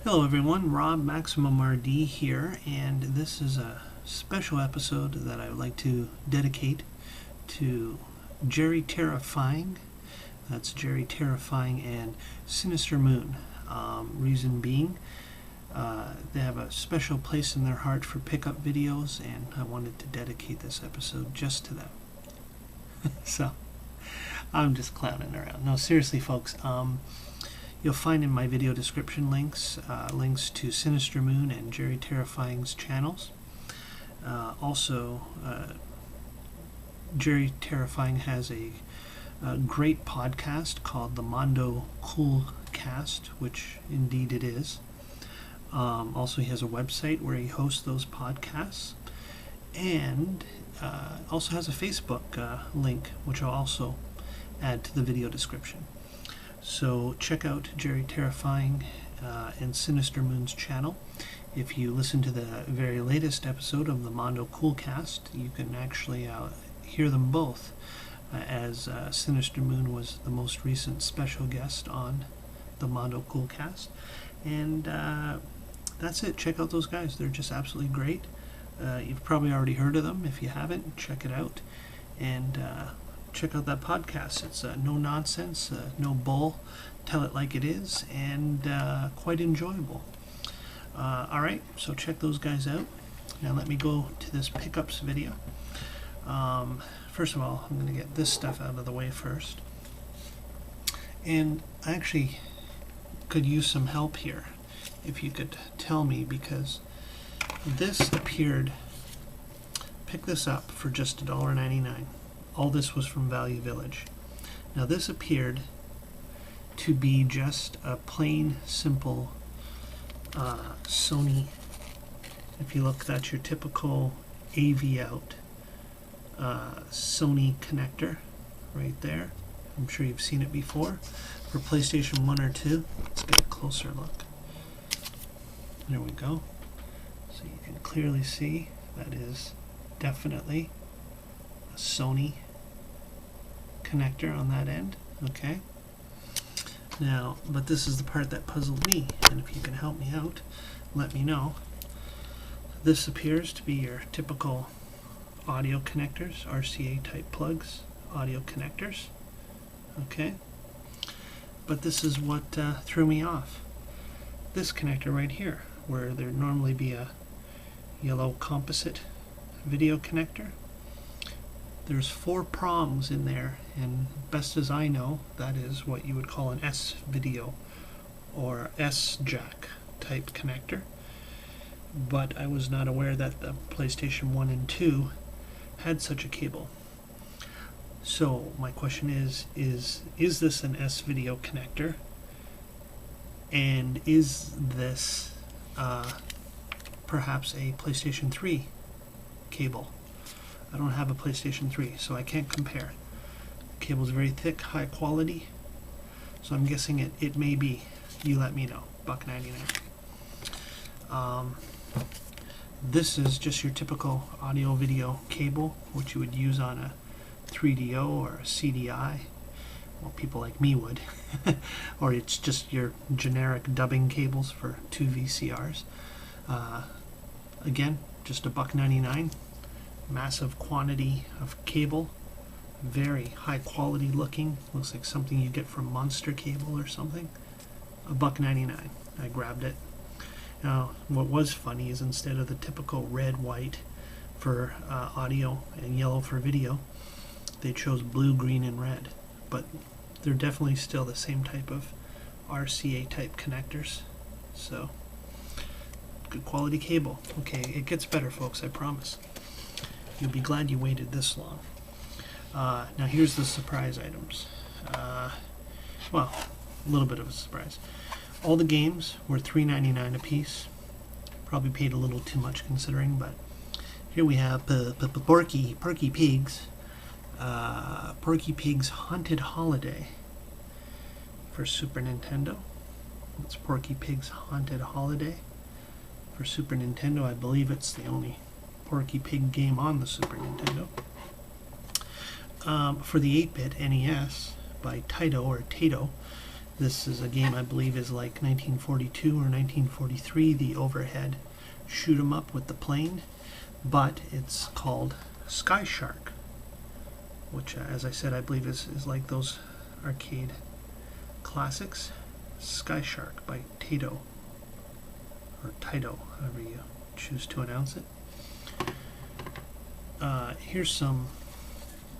Hello everyone, Rob MaximumRD here, and this is a special episode that I would like to dedicate to JerryTerrifying. That's JerryTerrifying and Sinistermoon. Reason being, they have a special place in their heart for pickup videos, and I wanted to dedicate this episode just to them. So, I'm just clowning around. No, seriously folks, you'll find in my video description links to Sinistermoon and JerryTerrifying's channels. Also, JerryTerrifying has a great podcast called the MONDO COOLCAST, which indeed it is. Also, he has a website where he hosts those podcasts, and also has a Facebook link, which I'll also add to the video description. So check out JerryTerrifying and Sinistermoon's channel. If you listen to the very latest episode of the MONDO COOLCAST, you can actually hear them both, as Sinistermoon was the most recent special guest on the MONDO COOLCAST. And that's it. Check out those guys. They're just absolutely great. You've probably already heard of them. If you haven't, check it out. And check out that podcast. It's no nonsense, no bull, tell it like it is, and quite enjoyable. Alright, so check those guys out. Now let me go to this pickups video. First of all, I'm going to get this stuff out of the way first. And I actually could use some help here, if you could tell me, because this appeared, pick this up for just $1.99. All this was from Value Village. Now this appeared to be just a plain, simple Sony. If you look, that's your typical AV out Sony connector right there. I'm sure you've seen it before for PlayStation 1 or 2. Let's get a closer look. There we go. So you can clearly see that is definitely a Sony connector on that end. Okay. Now, but this is the part that puzzled me, and if you can help me out, let me know. This appears to be your typical audio connectors, RCA type plugs, audio connectors. Okay. But this is what threw me off. This connector right here, where there'd normally be a yellow composite video connector. There's 4 prongs in there, and best as I know, that is what you would call an S-video or S-jack type connector. But I was not aware that the PlayStation 1 and 2 had such a cable. So my question is this an S-video connector? And is this perhaps a PlayStation 3 cable? I don't have a PlayStation 3, so I can't compare. The cable's very thick, high quality, so I'm guessing it may be. You let me know. $1.99. This is just your typical audio video cable, which you would use on a 3DO or a CDI. Well, people like me would. Or it's just your generic dubbing cables for 2 VCRs. Again, just $1.99. Massive quantity of cable, very high quality looking, looks like something you get from Monster Cable or something. $1.99. I grabbed it. Now what was funny is, instead of the typical red, white for audio and yellow for video, they chose blue, green, and red. But they're definitely still the same type of RCA type connectors. So good quality cable. Okay, it gets better folks, I promise. You'll be glad you waited this long. Now here's the surprise items. Well, a little bit of a surprise. All the games were $3.99 a piece. Probably paid a little too much considering, but here we have Porky Pig's Porky Pig's Haunted Holiday for Super Nintendo. It's Porky Pig's Haunted Holiday for Super Nintendo. I believe it's the only Porky Pig game on the Super Nintendo. For the 8-bit NES by Taito, This is a game I believe is like 1942 or 1943, the overhead shoot 'em up with the plane, but it's called Sky Shark, which as I said I believe is like those arcade classics. Sky Shark by Taito, or Taito, however you choose to announce it. Here's some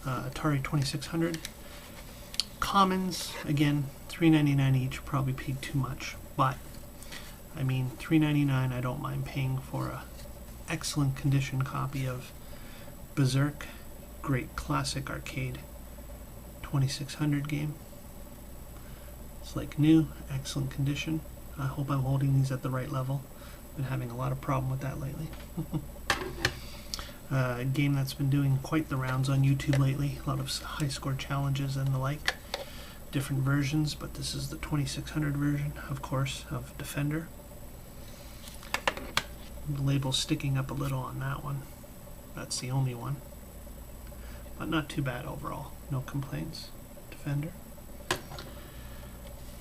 Atari 2600 commons. Again, $3.99 each, probably paid too much, but I mean $3.99 I don't mind paying for a excellent condition copy of Berserk, great classic arcade 2600 game. It's like new, excellent condition. I hope I'm holding these at the right level. Been having a lot of problem with that lately. A game that's been doing quite the rounds on YouTube lately. A lot of high score challenges and the like. Different versions, but this is the 2600 version, of course, of Defender. The label's sticking up a little on that one. That's the only one. But not too bad overall. No complaints. Defender.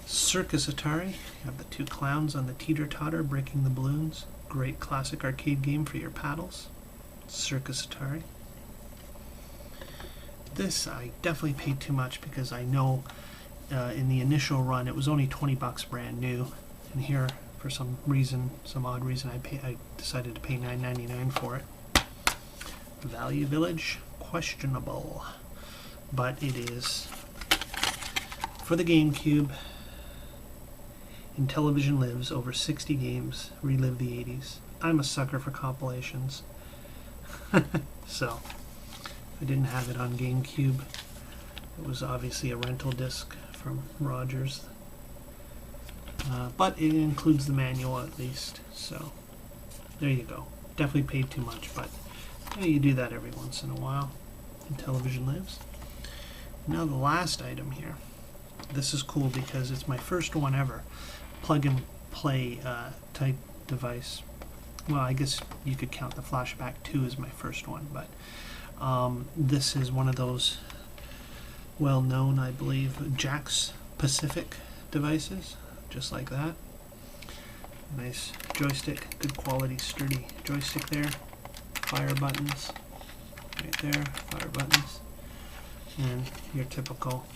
Circus Atari. You have the two clowns on the teeter-totter breaking the balloons. Great classic arcade game for your paddles. Circus Atari. This I definitely paid too much because I know in the initial run it was only 20 bucks brand new, and here for some reason, some odd reason, I decided to pay $9.99 for it. Value Village, questionable, but it is for the GameCube. Intellivision Lives, over 60 games, relive the 80s. I'm a sucker for compilations. So, I didn't have it on GameCube. It was obviously a rental disc from Rogers. But it includes the manual at least. So, there you go. Definitely paid too much, but you do that every once in a while. Intellivision Lives. Now the last item here. This is cool because it's my first one ever. Plug and play type device. Well, I guess you could count the Flashback 2 as my first one, but this is one of those well-known, I believe, Jack's Pacific devices, just like that. Nice joystick, good quality, sturdy joystick there. Fire buttons, right there, fire buttons, and your typical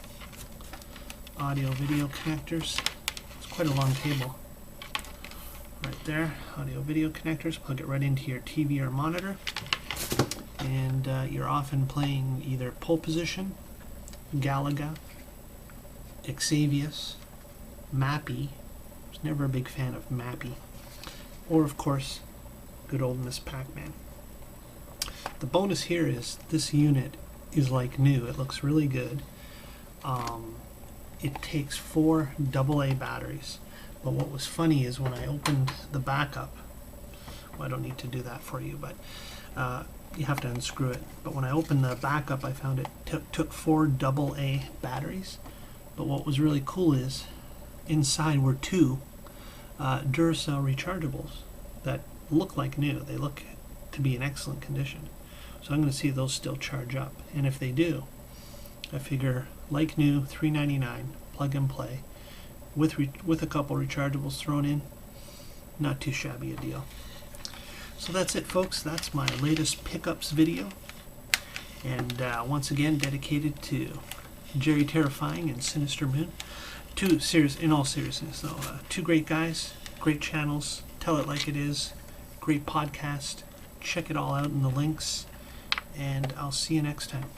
audio-video connectors. It's quite a long cable. Right there, audio video connectors, plug it right into your TV or monitor, and you're often playing either Pole Position, Galaga, Xavius, Mappy. I was never a big fan of Mappy, or of course, good old Miss Pac-Man. The bonus here is this unit is like new. It looks really good. It takes 4 AA batteries. But what was funny is when I opened the backup, well, I don't need to do that for you, but you have to unscrew it. But when I opened the backup, I found it took 4 AA batteries. But what was really cool is inside were 2 Duracell rechargeables that look like new. They look to be in excellent condition. So I'm going to see if those still charge up. And if they do, I figure like new, $3.99, plug and play. With a couple rechargeables thrown in, not too shabby a deal. So that's it, folks. That's my latest pickups video, and once again dedicated to JerryTerrifying and Sinistermoon. In all seriousness, though, 2 great guys, great channels. Tell it like it is. Great podcast. Check it all out in the links, and I'll see you next time.